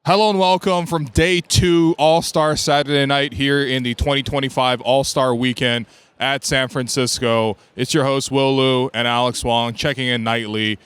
Hello and welcome from day 2 All-Star Saturday night here in the 2025 All-Star Weekend at San Francisco. It's your host, Will Liu, and Alex Wong checking in nightly.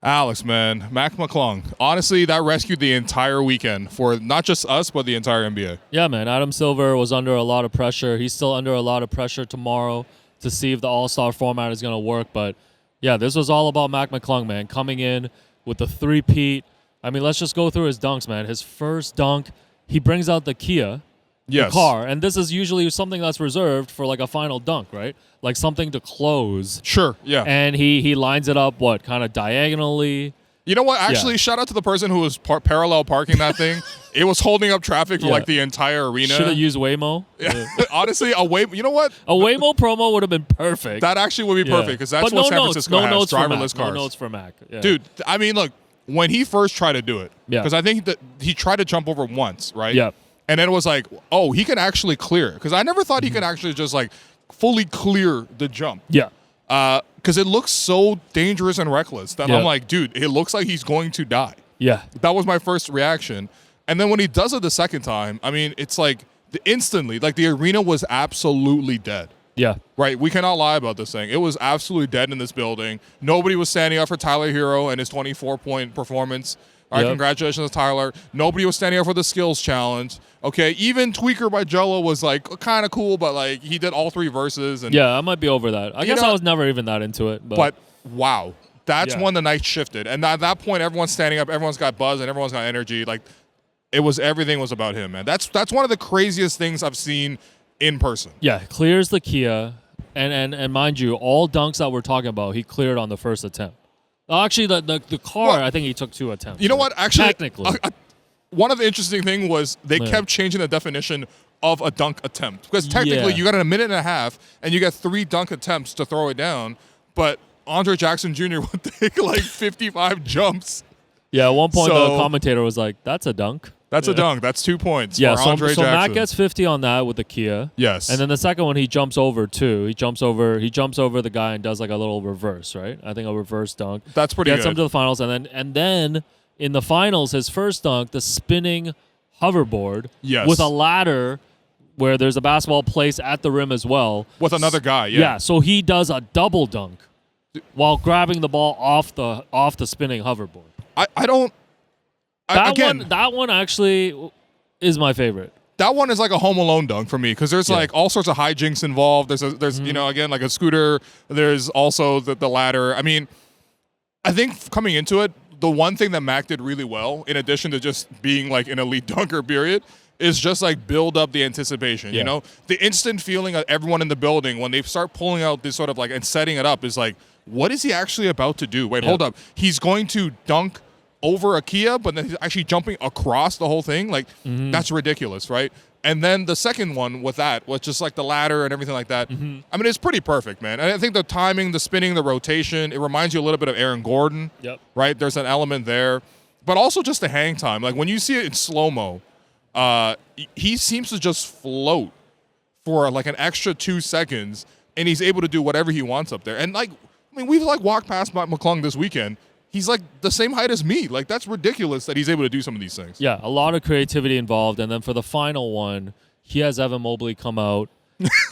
Alex, man, Mac McClung. Honestly, that rescued the entire weekend for not just us, but the entire NBA. Yeah, man. Adam Silver was under a lot of pressure. He's still under a lot of pressure tomorrow to see if the All-Star format is going to work. But, yeah, this was all about Mac McClung, man, coming in with the three-peat. I mean, let's just go through his dunks, man. His first dunk, he brings out the Kia, the car, and this is usually something that's reserved for like a final dunk, right? Like something to close. Sure, yeah. And he lines it up, kind of diagonally. You know what? Actually, shout out to the person who was parallel parking that thing. It was holding up traffic for like the entire arena. Should have used Waymo. Yeah. Honestly, a Waymo. You know what? A Waymo promo would have been perfect. That actually would be perfect because that's what San Francisco has, driverless cars. No notes for Mac. Yeah. Dude, I mean, look, when he first tried to do it, because I think that he tried to jump over once, right? Yeah. And then it was like, oh, he can actually clear it. Because I never thought he could actually just like fully clear the jump. Yeah. Because it looks so dangerous and reckless that I'm like, dude, it looks like he's going to die. Yeah. That was my first reaction. And then when he does it the second time, I mean, it's like instantly, like the arena was absolutely dead. Yeah. Right. We cannot lie about this thing. It was absolutely dead in this building. Nobody was standing up for Tyler Hero and his 24-point performance. All right, congratulations, Tyler. Nobody was standing up for the skills challenge. Okay, even Tweaker by Jello was like kind of cool, but like he did all 3 verses. And yeah, I might be over that. I guess I was never even that into it. But wow, that's when the night shifted. And at that point, everyone's standing up, everyone's got buzz, and everyone's got energy. Like everything was about him, man. That's one of the craziest things I've seen in person. Yeah, clears the Kia, and mind you, all dunks that we're talking about, he cleared on the first attempt. Actually, the car, I think he took 2 attempts. You know what? Actually, technically, one of the interesting things was they kept changing the definition of a dunk attempt because technically you got a minute and a half and you got 3 dunk attempts to throw it down, but Andre Jackson Jr. would take like 55 jumps. Yeah, at one point the commentator was like, "That's a dunk." That's a dunk. That's 2 points for so Andre Jackson. Matt gets 50 on that with the Kia. Yes. And then the second one, he jumps over too. He jumps over the guy and does like a little reverse, right? I think a reverse dunk. That's pretty good. Gets him to the finals, and then in the finals, his first dunk, the spinning hoverboard with a ladder where there's a basketball placed at the rim as well. With another guy, Yeah, so he does a double dunk while grabbing the ball off the spinning hoverboard. I don't. That one actually is my favorite. That one is like a Home Alone dunk for me because there's like all sorts of hijinks involved. There's you know, again, like a scooter. There's also the ladder. I mean, I think coming into it, the one thing that Mac did really well, in addition to just being like an elite dunker, period, is just like build up the anticipation. You know, the instant feeling of everyone in the building when they start pulling out this sort of like and setting it up is like, what is he actually about to do? Wait, hold up. He's going to dunk over a Kia, but then he's actually jumping across the whole thing. Like, that's ridiculous, right? And then the second one with that was just like the ladder and everything like that. I mean, it's pretty perfect, man. And I think the timing, the spinning, the rotation, it reminds you a little bit of Aaron Gordon, right? There's an element there. But also just the hang time. Like, when you see it in slow-mo, he seems to just float for like an extra 2 seconds, and he's able to do whatever he wants up there. And like, I mean, we've like walked past Mac McClung this weekend. He's like the same height as me. Like, that's ridiculous that he's able to do some of these things. Yeah, a lot of creativity involved. And then for the final one, he has Evan Mobley come out.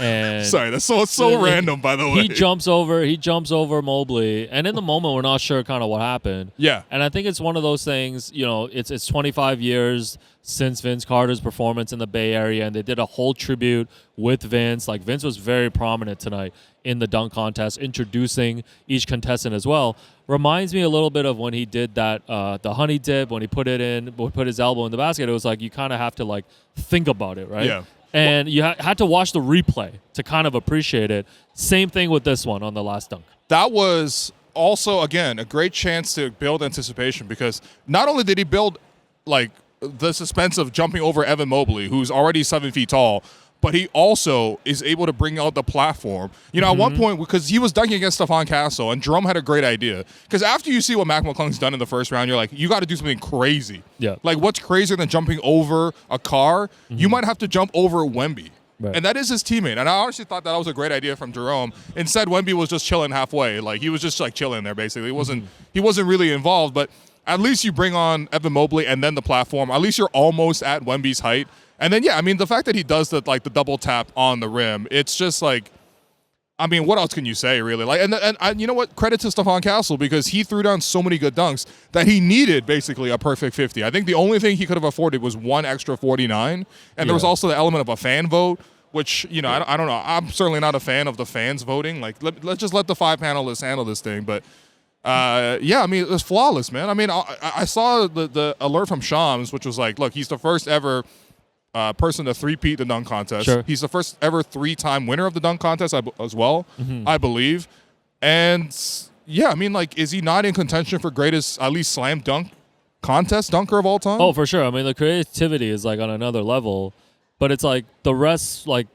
And sorry, that's so random, by the way. He jumps over Mobley. And in the moment, we're not sure kind of what happened. Yeah. And I think it's one of those things, you know, it's 25 years since Vince Carter's performance in the Bay Area, and they did a whole tribute with Vince. Like, Vince was very prominent tonight in the dunk contest, introducing each contestant as well. Reminds me a little bit of when he did that, the honey dip, when he put his elbow in the basket. It was like you kind of have to like think about it, right? Yeah. And you had to watch the replay to kind of appreciate it. Same thing with this one on the last dunk. That was also, again, a great chance to build anticipation because not only did he build like the suspense of jumping over Evan Mobley, who's already 7 feet tall, but he also is able to bring out the platform. You know, at one point, because he was dunking against Stephon Castle, and Jerome had a great idea. Because after you see what Mac McClung's done in the first round, you're like, you got to do something crazy. Yeah. Like, what's crazier than jumping over a car? You might have to jump over Wemby. Right. And that is his teammate. And I honestly thought that was a great idea from Jerome. Instead, Wemby was just chilling halfway. Like, he was just, like, chilling there, basically. He wasn't really involved. But at least you bring on Evan Mobley and then the platform. At least you're almost at Wemby's height. And then, I mean, the fact that he does the double tap on the rim, it's just like, I mean, what else can you say, really? Like, and you know what? Credit to Stephon Castle, because he threw down so many good dunks that he needed basically a perfect 50. I think the only thing he could have afforded was one extra 49. And there was also the element of a fan vote, which, you know, I don't know. I'm certainly not a fan of the fans voting. Like, let's just let the 5 panelists handle this thing. But, I mean, it was flawless, man. I mean, I saw the alert from Shams, which was like, look, he's the first ever person to three-peat the dunk contest. Sure. He's the first ever 3-time winner of the dunk contest as well, I believe. And, I mean, like, is he not in contention for greatest, at least slam dunk contest dunker of all time? Oh, for sure. I mean, the creativity is, like, on another level. But it's like the rest, like,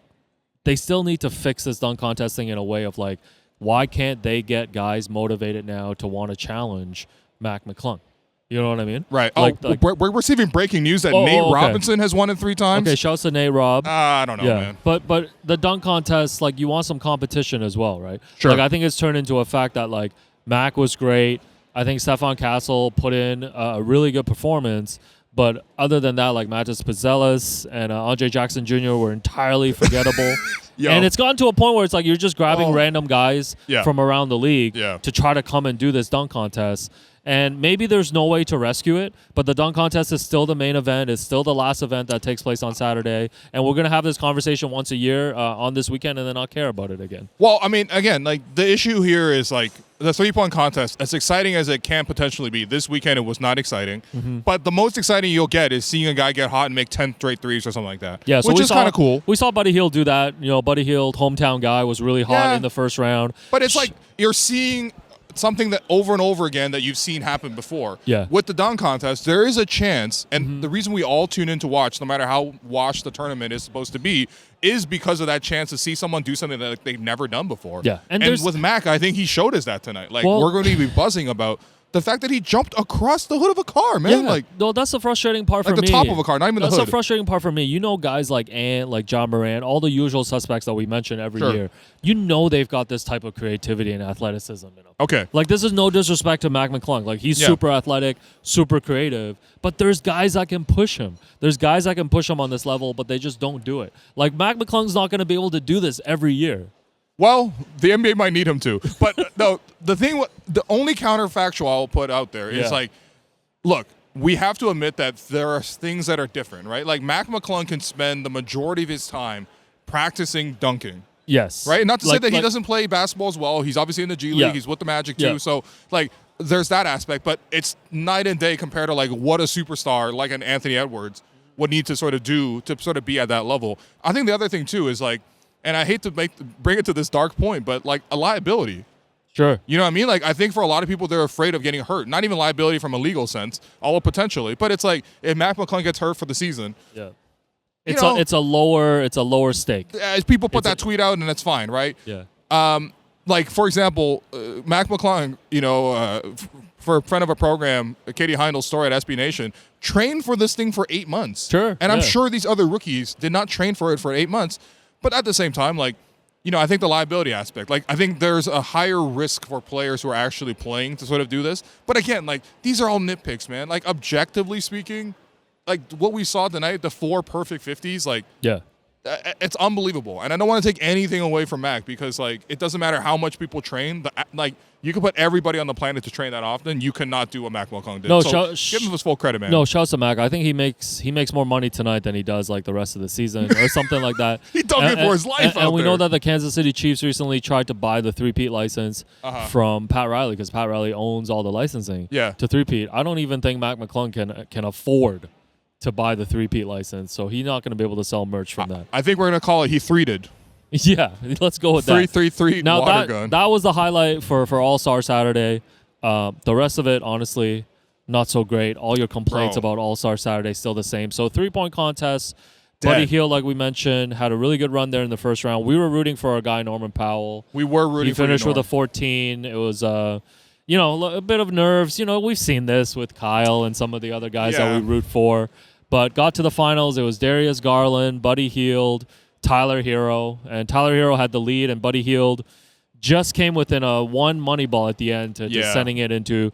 they still need to fix this dunk contest thing in a way of, like, why can't they get guys motivated now to want to challenge Mac McClung? You know what I mean? Right. Like, we're receiving breaking news that Nate Robinson has won it 3 times. Okay, shouts to Nate Rob. I don't know, man. But the dunk contest, like, you want some competition as well, right? Sure. Like, I think it's turned into a fact that, like, Mac was great. I think Stephan Castle put in a really good performance. But other than that, like, Matis Pizzellas and Andre Jackson Jr. were entirely forgettable. And it's gotten to a point where it's like you're just grabbing random guys from around the league to try to come and do this dunk contest. And maybe there's no way to rescue it, but the dunk contest is still the main event. It's still the last event that takes place on Saturday. And we're going to have this conversation once a year on this weekend and then I'll care about it again. Well, I mean, again, like, the issue here is, like, the 3-point contest, as exciting as it can potentially be, this weekend it was not exciting. But the most exciting you'll get is seeing a guy get hot and make 10 straight threes or something like that. Yeah, so which is kind of cool. We saw Buddy Hield do that. You know, Buddy Hield, hometown guy, was really hot in the first round. But it's like you're seeing something that over and over again that you've seen happen before. Yeah. With the dunk contest, there is a chance, and the reason we all tune in to watch, no matter how washed the tournament is supposed to be, is because of that chance to see someone do something that they've never done before. Yeah. And with Mac, I think he showed us that tonight. Like, we're going to be buzzing about the fact that he jumped across the hood of a car, man. Yeah. Like, no, that's the frustrating part for me. Like the top of a car, not even the hood. That's the frustrating part for me. You know, guys like Ant, like John Moran, all the usual suspects that we mention every year. You know they've got this type of creativity and athleticism in them. Okay. Like, this is no disrespect to Mac McClung. Like, he's super athletic, super creative, but there's guys that can push him. There's guys that can push him on this level, but they just don't do it. Like, Mac McClung's not going to be able to do this every year. Well, the NBA might need him to. But no, the only counterfactual I'll put out there is like, look, we have to admit that there are things that are different, right? Like, Mac McClung can spend the majority of his time practicing dunking. Yes. Right? Not to say that he doesn't play basketball as well. He's obviously in the G League. He's with the Magic too. So, like, there's that aspect. But it's night and day compared to, like, what a superstar like an Anthony Edwards would need to sort of do to sort of be at that level. I think the other thing too is, like, and I hate to bring it to this dark point, but, like, a liability. Sure. You know what I mean? Like, I think for a lot of people, they're afraid of getting hurt. Not even liability from a legal sense, although potentially. But it's like, if Mac McClung gets hurt for the season, it's a lower stake. As people put that tweet out, and it's fine, right? Yeah. Like, for example, Mac McClung, you know, for a friend of a program, Katie Heindel's story at SB Nation, trained for this thing for 8 months. Sure. And I'm sure these other rookies did not train for it for 8 months. But at the same time, like, you know, I think the liability aspect, like, I think there's a higher risk for players who are actually playing to sort of do this. But again, like, these are all nitpicks, man. Like, objectively speaking, like, what we saw tonight, the 4 perfect 50s, like, it's unbelievable. And I don't want to take anything away from Mac because, like, it doesn't matter how much people train. Like, you can put everybody on the planet to train that often. You cannot do what Mac McClung did. No, so give him his full credit, man. No, shouts to Mac. I think he makes more money tonight than he does, like, the rest of the season or something like that. He dug it for his life and we know that the Kansas City Chiefs recently tried to buy the three-peat license from Pat Riley because Pat Riley owns all the licensing to three-peat. I don't even think Mac McClung can afford to buy the three-peat license, so he's not going to be able to sell merch from that. I think we're going to call it he threeded. Yeah, let's go with that. 3-3-3 now water gun. That was the highlight for All-Star Saturday. The rest of it, honestly, not so great. All your complaints about All-Star Saturday still the same. So 3-point contest. Buddy Hield, like we mentioned, had a really good run there in the first round. We were rooting for our guy Norman Powell. We were rooting for him. He finished with a 14. It was you know, a bit of nerves. You know, we've seen this with Kyle and some of the other guys that we root for. But got to the finals. It was Darius Garland, Buddy Hield, Tyler Hero. And Tyler Hero had the lead, and Buddy Hield just came within a one money ball at the end to just Yeah. sending it into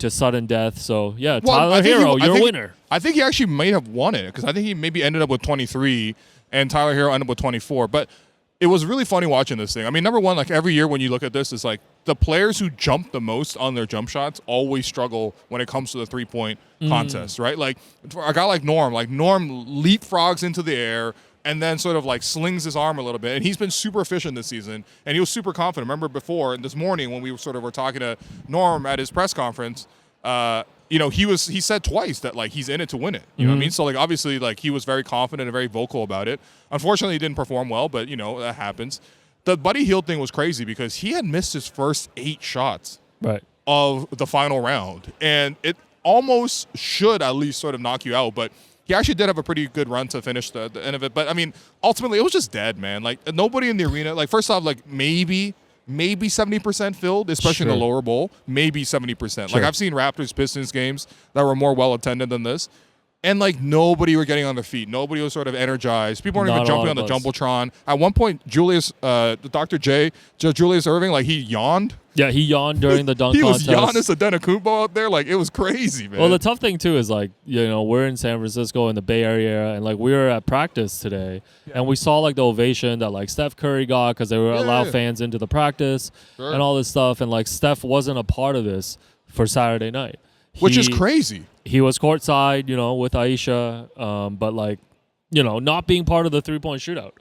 sudden death. So yeah, Well, Tyler I think Hero, he- I you're a think- winner. I think he actually may have won it because I think he maybe ended up with 23 and Tyler Hero ended up with 24. But it was really funny watching this thing. I mean, number one, like every year when you look at this, it's like the players who jump the most on their jump shots always struggle when it comes to the 3-point contest, right? Like for a guy like Norm leapfrogs into the air and then sort of like slings his arm a little bit. And he's been super efficient this season and he was super confident. Remember before, and this morning when we were talking to Norm at his press conference, he said twice that like he's in it to win it. You know what I mean? So like obviously like he was very confident and very vocal about it. Unfortunately, he didn't perform well, but that happens. The Buddy Hield thing was crazy because he had missed his first 8 shots of the final round, and it almost should at least sort of knock you out. But he actually did have a pretty good run to finish the end of it. But I mean, ultimately, it was just dead, man. Like nobody in the arena. Like first off, like maybe 70% filled, especially in the lower bowl. Maybe 70%. Like I've seen Raptors Pistons games that were more well attended than this. And like nobody were getting on their feet. Nobody was sort of energized. People weren't even jumping on the Jumbotron. At one point, Julius Irving, like he yawned. Yeah, he yawned during the dunk contest. He was Giannis Antetokounmpo out there. Like it was crazy, man. Well, the tough thing too is like we're in San Francisco in the Bay Area, and like we were at practice today, and we saw like the ovation that like Steph Curry got because they were allowed fans into the practice and all this stuff, and like Steph wasn't a part of this for Saturday night, which is crazy. He was courtside, with Aisha, but like, not being part of the 3-point shootout.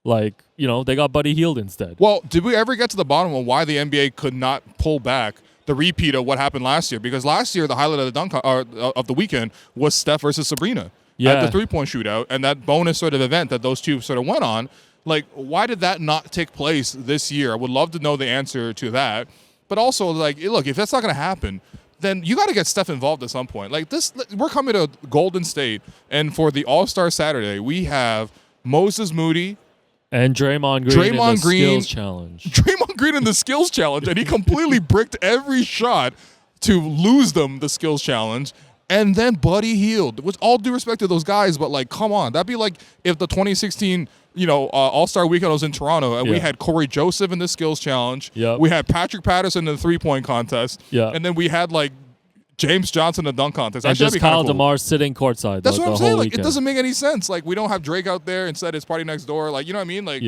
Like, they got Buddy Hield instead. Well, did we ever get to the bottom of why the NBA could not pull back the repeat of what happened last year? Because last year, the highlight of the dunk of the weekend was Steph versus Sabrina at the 3-point shootout, and that bonus sort of event that those two sort of went on. Like, why did that not take place this year? I would love to know the answer to that. But also, like, look, if that's not going to happen, then you got to get Steph involved at some point. Like this, we're coming to Golden State, and for the All-Star Saturday, we have Moses Moody and Draymond Green in the skills challenge. Draymond Green in the skills challenge, and he completely bricked every shot to lose them the skills challenge. And then Buddy Hield, with all due respect to those guys, but like, come on, that'd be like if the 2016 All-Star Weekend was in Toronto, and we had Corey Joseph in the skills challenge. We had Patrick Patterson in the 3-point contest. And then we had like James Johnson in the dunk contest. And just Kyle DeMar sitting courtside. That's what I'm saying. Like, weekend. It doesn't make any sense. Like, we don't have Drake out there. Instead, it's Party Next Door. Like, you know what I mean? Like,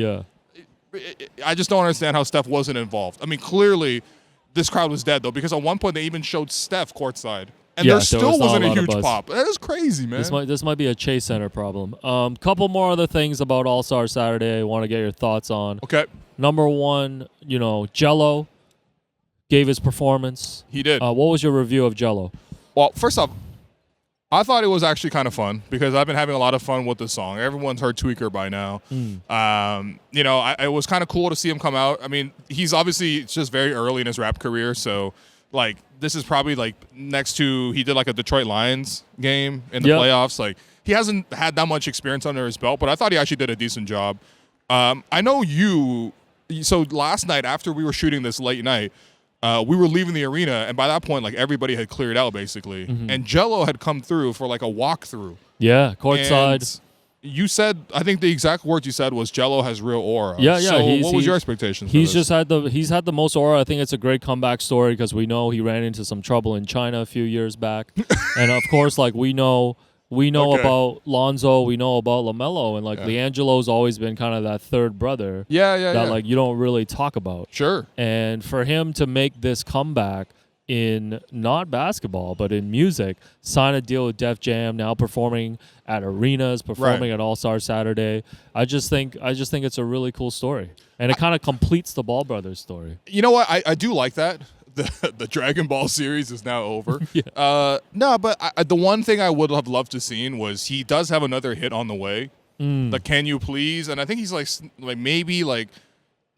I just don't understand how Steph wasn't involved. I mean, clearly, this crowd was dead, though, because at one point they even showed Steph courtside. And there still wasn't a huge pop. That is crazy, man. This might be a Chase Center problem. Couple more other things about All-Star Saturday I want to get your thoughts on. Okay. Number one, Jello gave his performance. He did. What was your review of Jello? Well, first off, I thought it was actually kind of fun because I've been having a lot of fun with the song. Everyone's heard Tweaker by now. It was kind of cool to see him come out. I mean, he's obviously just very early in his rap career, so like this is probably like next to he did like a Detroit Lions game in the playoffs. Like he hasn't had that much experience under his belt, but I thought he actually did a decent job. I know so last night after we were shooting this late night, we were leaving the arena, and by that point, like everybody had cleared out basically, and Jello had come through for like a walkthrough. Yeah, courtside. And you said, I think the exact words you said was Jello has real aura. Yeah. So what was your expectations? He's had the most aura. I think it's a great comeback story because we know he ran into some trouble in China a few years back, and of course, like we know about Lonzo, we know about LaMelo, and like LiAngelo's always been kind of that third brother. That like you don't really talk about. Sure. And for him to make this comeback in not basketball but in music, sign a deal with Def Jam, now performing at arenas, performing at All-Star Saturday. I just think it's a really cool story, and it kind of completes the Ball Brothers story. You know what? I do like that. The Dragon Ball series is now over. No, but the one thing I would have loved to seen was he does have another hit on the way. The Can You Please? And I think he's like maybe like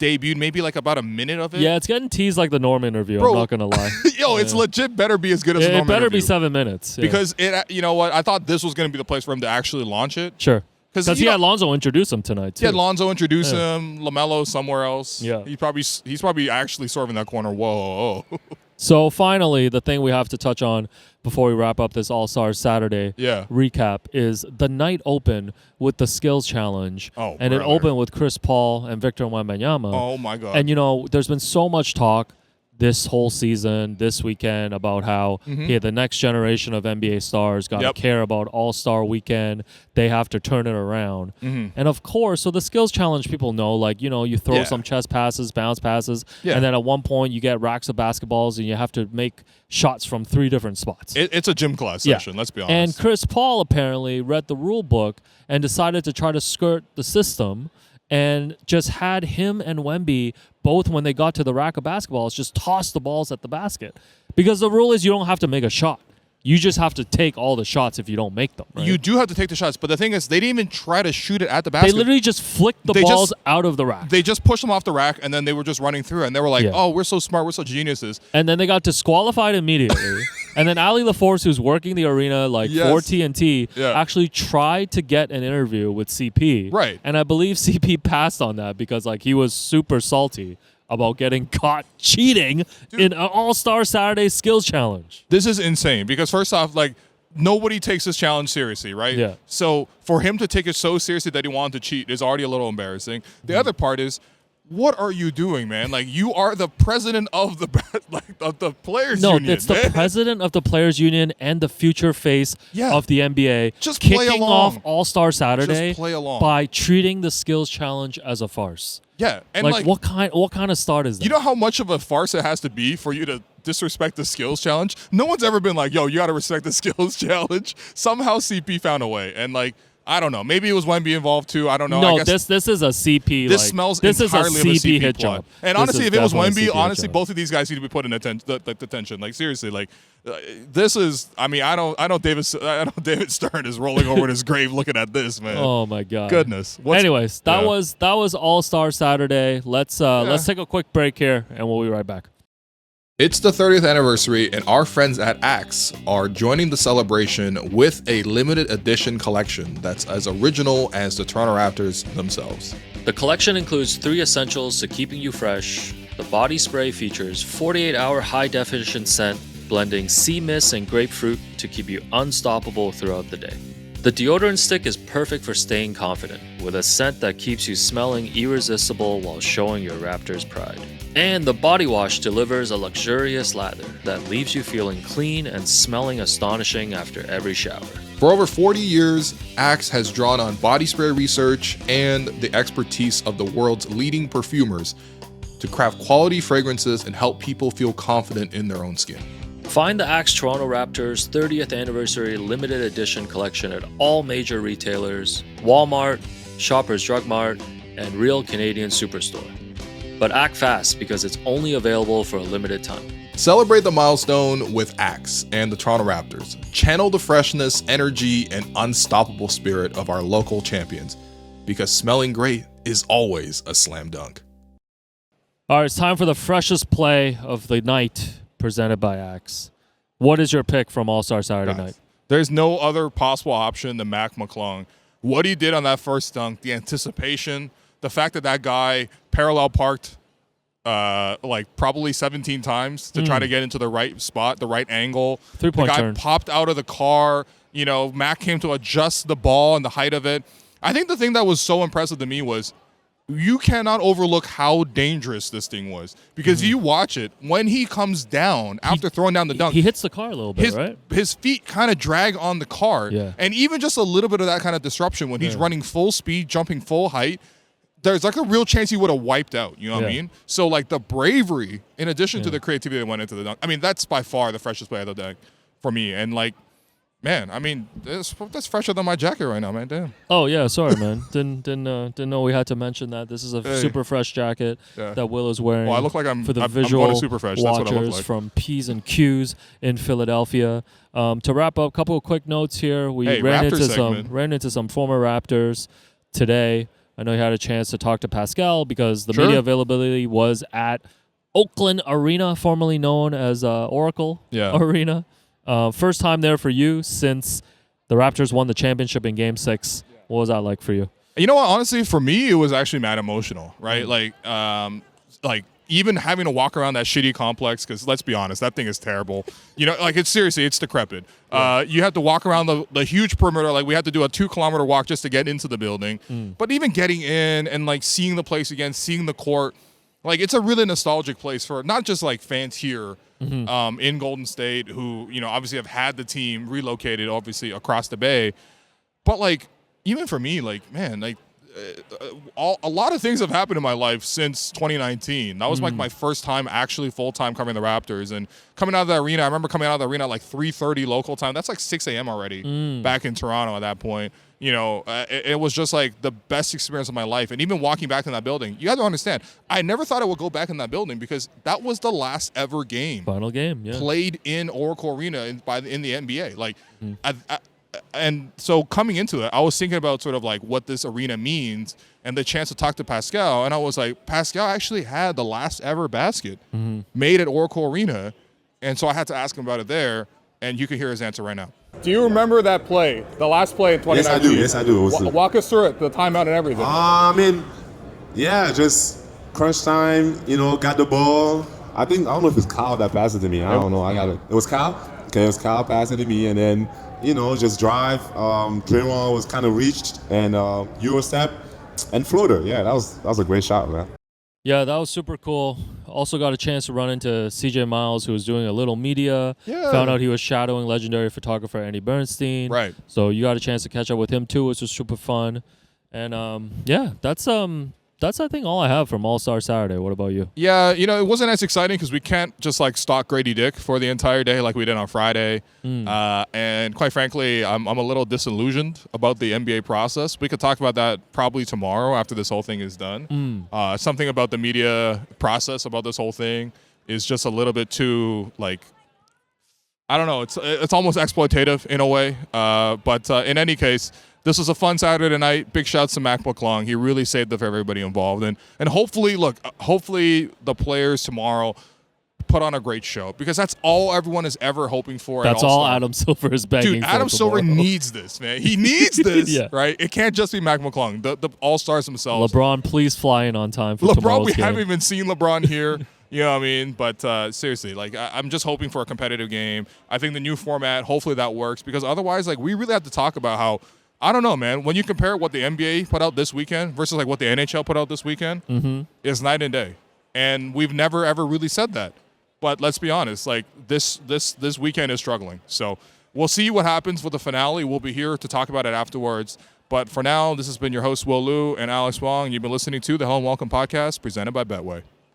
debuted maybe like about a minute of it. Yeah, it's getting teased like the Norm interview. Bro, I'm not gonna lie. It's legit better be as good as the Norm interview. It better be 7 minutes. Because you know what? I thought this was going to be the place for him to actually launch it. Sure. Because he had Lonzo introduce him tonight, too. He had Lonzo introduce him, LaMelo somewhere else. Yeah. He's probably actually serving that corner. Whoa. So finally, the thing we have to touch on before we wrap up this All-Star Saturday recap is the night open with the skills challenge. Oh, and it opened with Chris Paul and Victor Wembanyama. Oh, my God. And, there's been so much talk this whole season, this weekend, about how the next generation of NBA stars got to care about All-Star weekend. They have to turn it around. And of course, so the skills challenge, people know, like, you throw some chest passes, bounce passes, and then at one point you get racks of basketballs and you have to make shots from 3 different spots. It's a gym class session, let's be honest. And Chris Paul apparently read the rule book and decided to try to skirt the system and just had him and Wemby both, when they got to the rack of basketballs, just toss the balls at the basket. Because the rule is you don't have to make a shot. You just have to take all the shots if you don't make them. Right? You do have to take the shots, but the thing is, they didn't even try to shoot it at the basket. They literally just flicked the balls out of the rack. They just pushed them off the rack, and then they were just running through, and they were like, oh, we're so smart, we're so geniuses. And then they got disqualified immediately. And then Ali LaForce, who's working the arena for TNT, actually tried to get an interview with CP. Right. And I believe CP passed on that because he was super salty about getting caught cheating in an All-Star Saturday skills challenge. This is insane because first off, nobody takes this challenge seriously, right? Yeah. So for him to take it so seriously that he wanted to cheat is already a little embarrassing. The other part is, what are you doing, man? You are the president of the players union. No, it's the president of the players union and the future face of the NBA. Just play kicking along. off All-Star Saturday Just play along. by treating the skills challenge as a farce. Yeah, and what kind of start is that? You know how much of a farce it has to be for you to disrespect the skills challenge? No one's ever been like, yo, you got to respect the skills challenge. Somehow CP found a way, and I don't know. Maybe it was Wemby involved too. I don't know. No, I guess this is a CP. This smells entirely of a CP hit plot. job. And honestly, if it was Wemby, honestly, both of these guys need to be put in detention. Seriously, this is. I mean, I know David Stern is rolling over in his grave looking at this, man. Oh my God. Goodness. Anyways, that was All-Star Saturday. Let's take a quick break here, and we'll be right back. It's the 30th anniversary, and our friends at Axe are joining the celebration with a limited edition collection that's as original as the Toronto Raptors themselves. The collection includes 3 essentials to keeping you fresh. The body spray features 48-hour high-definition scent, blending sea mist and grapefruit to keep you unstoppable throughout the day. The deodorant stick is perfect for staying confident, with a scent that keeps you smelling irresistible while showing your Raptors pride. And the body wash delivers a luxurious lather that leaves you feeling clean and smelling astonishing after every shower. For over 40 years, Axe has drawn on body spray research and the expertise of the world's leading perfumers to craft quality fragrances and help people feel confident in their own skin. Find the Axe Toronto Raptors 30th Anniversary Limited Edition collection at all major retailers, Walmart, Shoppers Drug Mart, and Real Canadian Superstore. But act fast because it's only available for a limited time. Celebrate the milestone with Axe and the Toronto Raptors. Channel the freshness, energy, and unstoppable spirit of our local champions, because smelling great is always a slam dunk. All right, it's time for the freshest play of the night presented by Axe. What is your pick from All-Star Saturday night? There's no other possible option than Mac McClung. What he did on that first dunk, the anticipation, the fact that guy parallel parked probably 17 times to try to get into the right spot, the right angle. Three-point turn. turn. Popped out of the car. Mac came to adjust the ball and the height of it. I think the thing that was so impressive to me was you cannot overlook how dangerous this thing was. Because you watch it, when he comes down after throwing down the dunk. He hits the car a little bit, right? His feet kind of drag on the car. Yeah. And even just a little bit of that kind of disruption when he's running full speed, jumping full height, there's a real chance he would have wiped out. You know what I mean? So the bravery, in addition to the creativity that went into the dunk, I mean, that's by far the freshest play of the day for me. And man, I mean, that's fresher than my jacket right now, man. Damn. Oh yeah, sorry, man. Didn't know we had to mention that. This is a super fresh jacket that Will is wearing. Well, I look like I'm for the I'm visual going to super fresh. That's watchers what I look like. from P's and Q's in Philadelphia. To wrap up, a couple of quick notes here. We ran into some former Raptors today. I know you had a chance to talk to Pascal because the media availability was at Oakland Arena, formerly known as Oracle Arena. First time there for you since the Raptors won the championship in Game 6. What was that like for you? You know what? Honestly, for me, it was actually mad emotional, right? even having to walk around that shitty complex, because let's be honest, that thing is terrible. You know, like, it's decrepit. Yeah. You have to walk around the huge perimeter. Like, we had to do a 2-kilometer walk just to get into the building. But even getting in and, like, seeing the place again, seeing the court, like, it's a really nostalgic place for not just, like, fans here in Golden State who, you know, obviously have had the team relocated, obviously, across the Bay. But, like, even for me, like, man, like, a lot of things have happened in my life since 2019. That was like my first time actually full-time covering the Raptors. And coming out of the arena, I remember coming out of the arena at like 3:30 local time. That's like 6 a.m. already back in Toronto at that point. You know, it was just like the best experience of my life. And even walking back in that building, you have to understand, I never thought I would go back in that building because that was the last ever game. Final game, yeah. Played in Oracle Arena in the NBA. Like, and so coming into it, I was thinking about sort of like what this arena means and the chance to talk to Pascal. And I was like, Pascal actually had the last ever basket made at Oracle Arena. And so I had to ask him about it there. And you can hear his answer right now. Do you remember that play, the last play in 2019? Yes, I do. Walk us through it, the timeout and everything. I mean, yeah, just crunch time, you know, got the ball. I don't know if it's Kyle that passed it to me. I don't know. It was Kyle? Okay, it was Kyle passing it to me. And then, you know, just drive. Draymond was kind of reached, and Euro step and floater. Yeah, that was a great shot, man. Yeah, that was super cool. Also got a chance to run into CJ Miles, who was doing a little media. Yeah. Found out he was shadowing legendary photographer Andy Bernstein. Right. So you got a chance to catch up with him too, which was super fun. And yeah, that's I think all I have from All-Star Saturday. What about you? Yeah, you know, it wasn't as exciting because we can't just like stalk Grady Dick for the entire day like we did on Friday. And quite frankly, I'm a little disillusioned about the NBA process. We could talk about that probably tomorrow after this whole thing is done. Something about the media process about this whole thing is just a little bit too, like, I don't know. It's almost exploitative in a way. But in any case, this was a fun Saturday night. Big shouts to Mac McClung. He really saved it for everybody involved. And hopefully, hopefully the players tomorrow put on a great show because that's all everyone is ever hoping for. That's all Adam Silver is begging for. Dude, Adam Silver needs this, man. He needs this, yeah. Right? It can't just be Mac McClung. The All-Stars themselves. LeBron, please fly in on time for LeBron, tomorrow's we game. haven't even seen LeBron here. You know what I mean? But seriously, like, I'm just hoping for a competitive game. I think the new format, hopefully that works because otherwise, like, we really have to talk about how, I don't know, man. When you compare what the NBA put out this weekend versus like what the NHL put out this weekend, is night and day. And we've never ever really said that. But let's be honest, like this weekend is struggling. So we'll see what happens with the finale. We'll be here to talk about it afterwards. But for now, this has been your host Will Liu and Alex Wong. You've been listening to the Hello and Welcome podcast presented by Betway.